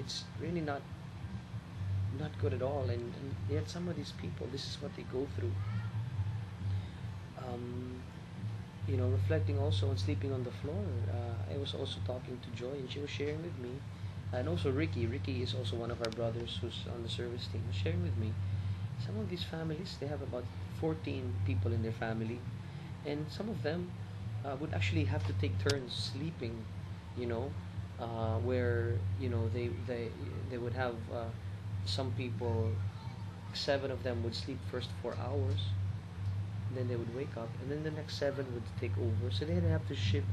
it's really not good at all. And yet some of these people, this is what they go through. um, Reflecting also on sleeping on the floor. I was also talking to Joy, and she was sharing with me, and also Ricky. Ricky is also one of our brothers who's on the service team. Was sharing with me some of these families. They have about 14 people in their family, and some of them would actually have to take turns sleeping. You know, where they would have some people. 7 of them would sleep first 4 hours, then they would wake up, and then the next 7 would take over. So they'd have to shift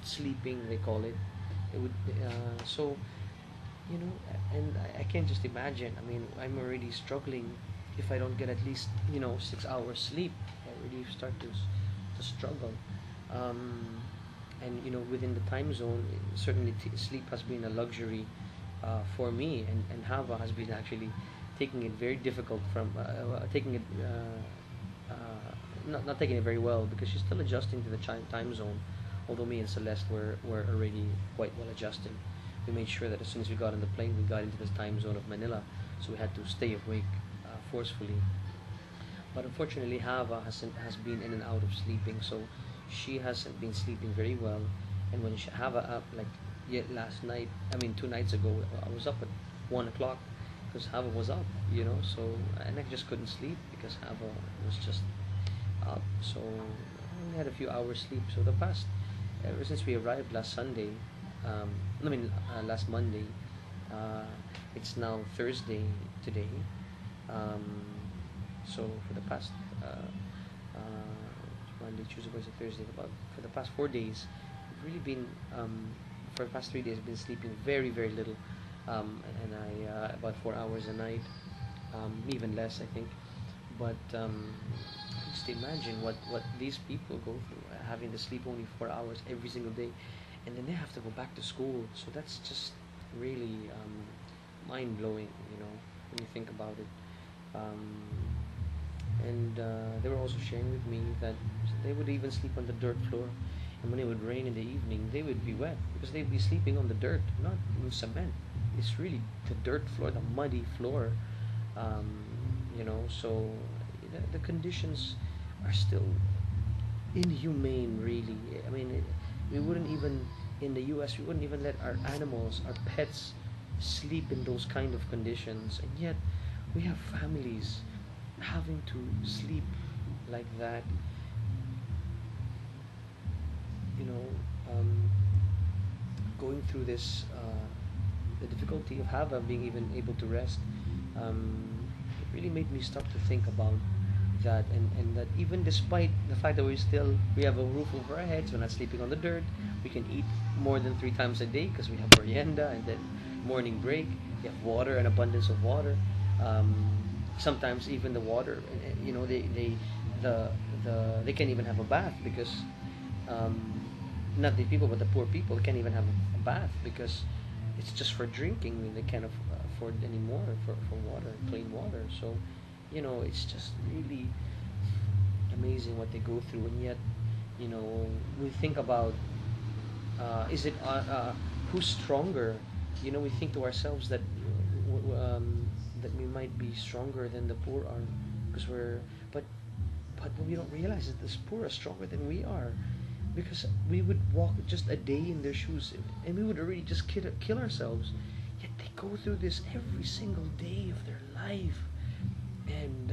sleeping, they call it. It would so you know, and I can't just imagine. I mean, I'm already struggling if I don't get at least 6 hours sleep. I already start to struggle. Um, and within the time zone, certainly sleep has been a luxury for me, and Hava has been actually taking it very difficult from taking it not taking it very well, because she's still adjusting to the time zone. Although me and Celeste were already quite well adjusted. We made sure that as soon as we got on the plane, we got into the time zone of Manila, so we had to stay awake forcefully. But unfortunately, Hava has been in and out of sleeping, so she hasn't been sleeping very well. And when Hava up, like yet last night, I mean 2 nights ago, I was up at 1 o'clock because Hava was up, So and I just couldn't sleep because Hava was just up. So I only had a few hours sleep. So the past, ever since we arrived last Sunday, um, last Monday, uh, it's now Thursday today. Um, so for the past Monday, Tuesday, Wednesday, Thursday, about for the past 4 days, we've really been for the past 3 days, I've been sleeping very very little, and I about 4 hours a night, even less I think. But just imagine what these people go through, having to sleep only 4 hours every single day, and then they have to go back to school. So that's just really mind blowing, when you think about it. Um, and they were also sharing with me that they would even sleep on the dirt floor, and when it would rain in the evening, they would be wet because they'd be sleeping on the dirt, not in cement. It's really the dirt floor, the muddy floor. um, so the conditions are still inhumane, really. I mean, we wouldn't even, in the US, we wouldn't even let our animals, our pets, sleep in those kind of conditions, and yet we have families having to sleep like that. you know um, Going through this, the difficulty of Hava being even able to rest. It really made me stop to think about that, and that even despite the fact that we have a roof over our heads, we're not sleeping on the dirt, we can eat more than 3 times a day because we have merienda and then morning break. We have water, an abundance of water. Um, Sometimes even the water, the they can't even have a bath because um, not the people, but the poor people can't even have a bath because it's just for drinking. I mean, they can't afford anymore for water, clean water. So, it's just really amazing what they go through, and yet, we think about, is it who's stronger? We think to ourselves that that we might be stronger than the poor are because but but what we don't realize is the poor are stronger than we are, because we would walk just a day in their shoes, and we would already just kill ourselves. Yet they go through this every single day of their life, and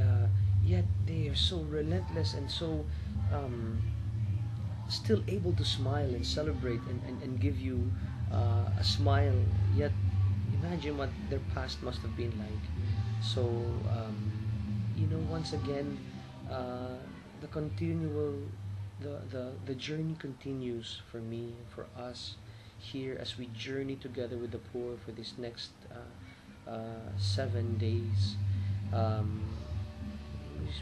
yet they are so relentless and so um, still able to smile and celebrate, and give you a smile. Yet imagine what their past must have been like. So, once again, uh, the continual the journey continues for me, for us here, as we journey together with the poor for this next 7 days. um,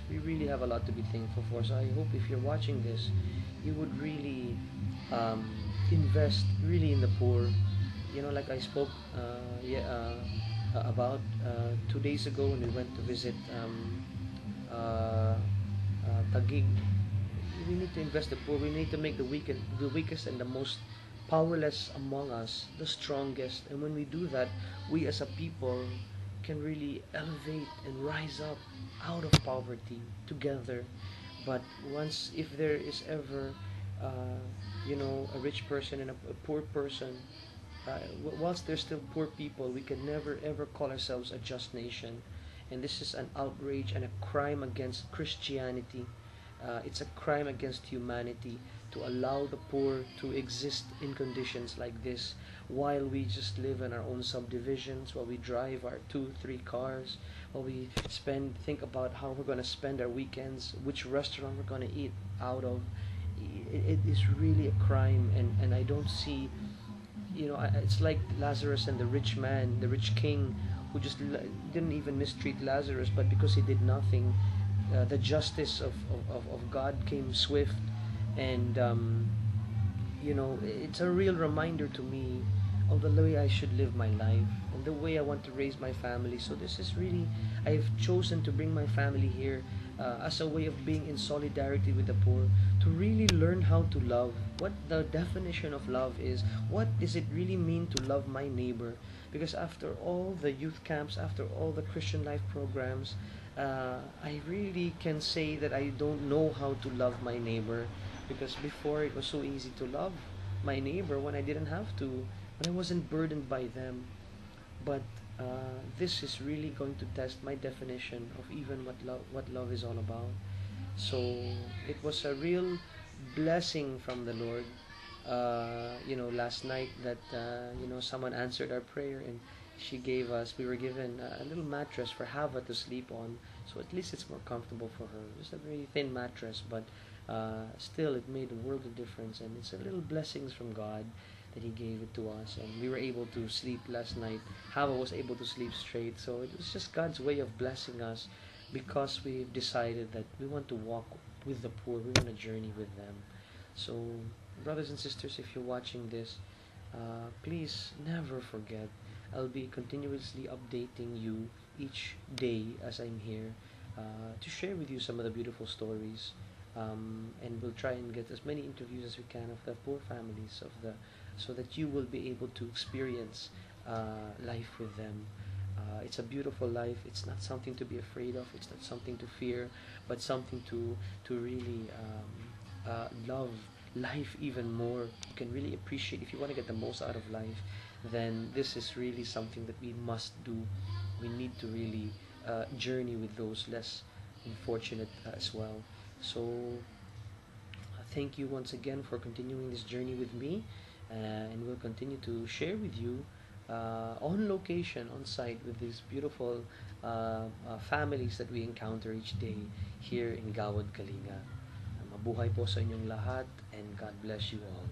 we really have a lot to be thankful for. So I hope if you're watching this, you would really um, invest really in the poor. Like I spoke about 2 days ago when we went to visit uh, Taguig. We need to invest the poor. We need to make the weakest and the most powerless among us, the strongest. And when we do that, we as a people can really elevate and rise up out of poverty together. But once, if there is ever, uh, a rich person and a poor person, whilst there's still poor people, we can never ever call ourselves a just nation. And this is an outrage and a crime against Christianity. It's a crime against humanity to allow the poor to exist in conditions like this while we just live in our own subdivisions, while we drive our two, three cars, while we think about how we're going to spend our weekends, which restaurant we're going to eat out of. It is really a crime, and I don't see, it's like Lazarus and the rich man, the rich king, who just didn't even mistreat Lazarus, but because he did nothing, the justice of God came swift. And it's a real reminder to me of the way I should live my life and the way I want to raise my family. So this is really, I've chosen to bring my family here as a way of being in solidarity with the poor, to really learn how to love, what the definition of love is, what does it really mean to love my neighbor. Because after all the youth camps, after all the Christian life programs, I really can say that I don't know how to love my neighbor, because before it was so easy to love my neighbor when I didn't have to, when I wasn't burdened by them. But this is really going to test my definition of even what love is all about. So it was a real blessing from the Lord. Last night that someone answered our prayer, and we were given a little mattress for Hava to sleep on, so at least it's more comfortable for her. Just a very thin mattress, but still it made a world of difference, and it's a little blessings from God that He gave it to us, and we were able to sleep last night. Hava was able to sleep straight, so it was just God's way of blessing us, because we've decided that we want to walk with the poor, we want to journey with them. So, brothers and sisters, if you're watching this, please never forget. I'll be continuously updating you each day as I'm here, to share with you some of the beautiful stories, and we'll try and get as many interviews as we can of the poor families of the, so that you will be able to experience life with them. It's a beautiful life. It's not something to be afraid of. It's not something to fear, but something to really love life even more. You can really appreciate, if you want to get the most out of life, then this is really something that we must do. We need to really journey with those less unfortunate as well. So thank you once again for continuing this journey with me, and we'll continue to share with you on location, on site, with these beautiful families that we encounter each day here in Gawad, Kalinga. Mabuhay po sa inyong lahat, and God bless you all.